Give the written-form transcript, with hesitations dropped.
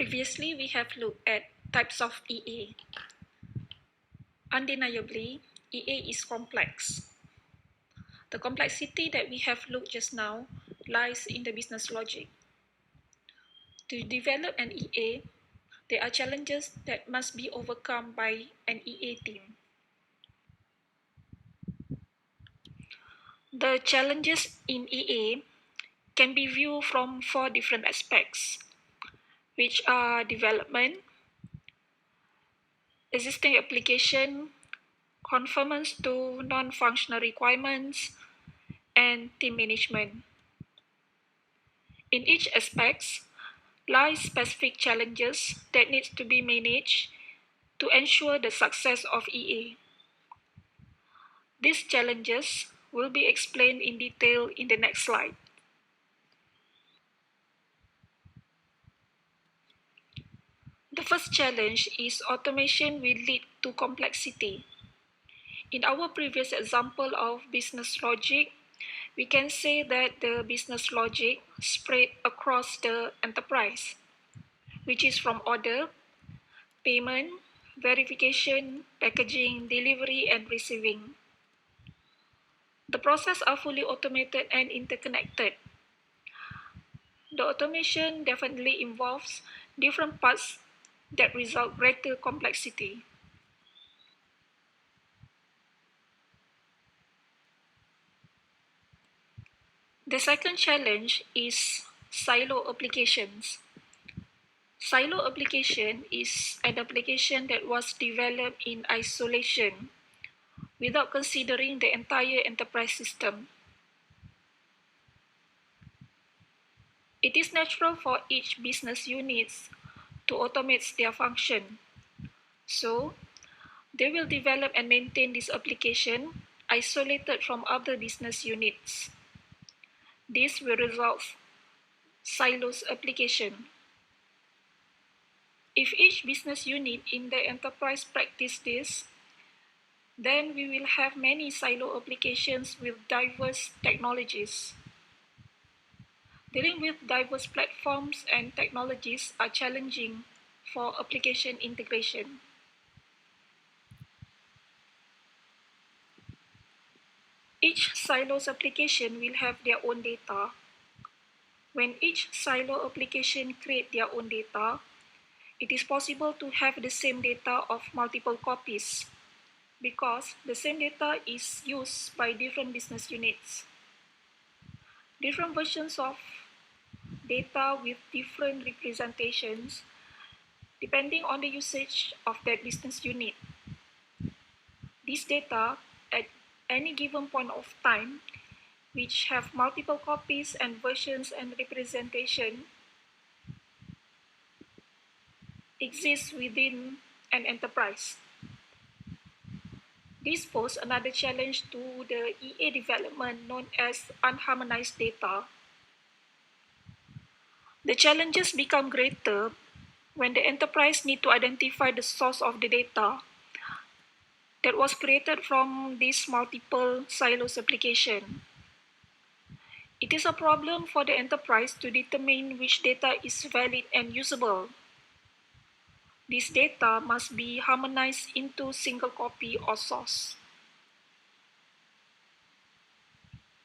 Previously, we have looked at types of EA. Undeniably, EA is complex. The complexity that we have looked just now lies in the business logic. To develop an EA, there are challenges that must be overcome by an EA team. The challenges in EA can be viewed from 4 different aspects, which are development, existing application, conformance to non-functional requirements, and team management. In each aspect lie specific challenges that need to be managed to ensure the success of EA. These challenges will be explained in detail in the next slide. The first challenge is automation will lead to complexity. In our previous example of business logic, we can say that the business logic spread across the enterprise, which is from order, payment, verification, packaging, delivery, and receiving. The processes are fully automated and interconnected. The automation definitely involves different parts that result greater complexity. The second challenge is silo applications. Silo application is an application that was developed in isolation without considering the entire enterprise system. It is natural for each business unit to automate their function. So, they will develop and maintain this application isolated from other business units. This will resolve silos application. If each business unit in the enterprise practice this, then we will have many silo applications with diverse technologies. Dealing with diverse platforms and technologies are challenging for application integration. Each silo's application will have their own data. When each silo application creates their own data, it is possible to have the same data of multiple copies because the same data is used by different business units. Different versions of data with different representations depending on the usage of that business unit. These data at any given point of time, which have multiple copies and versions and representation, exist within an enterprise. This poses another challenge to the EA development known as unharmonized data. The challenges become greater when the enterprise needs to identify the source of the data that was created from this multiple silos application. It is a problem for the enterprise to determine which data is valid and usable. This data must be harmonized into single copy or source.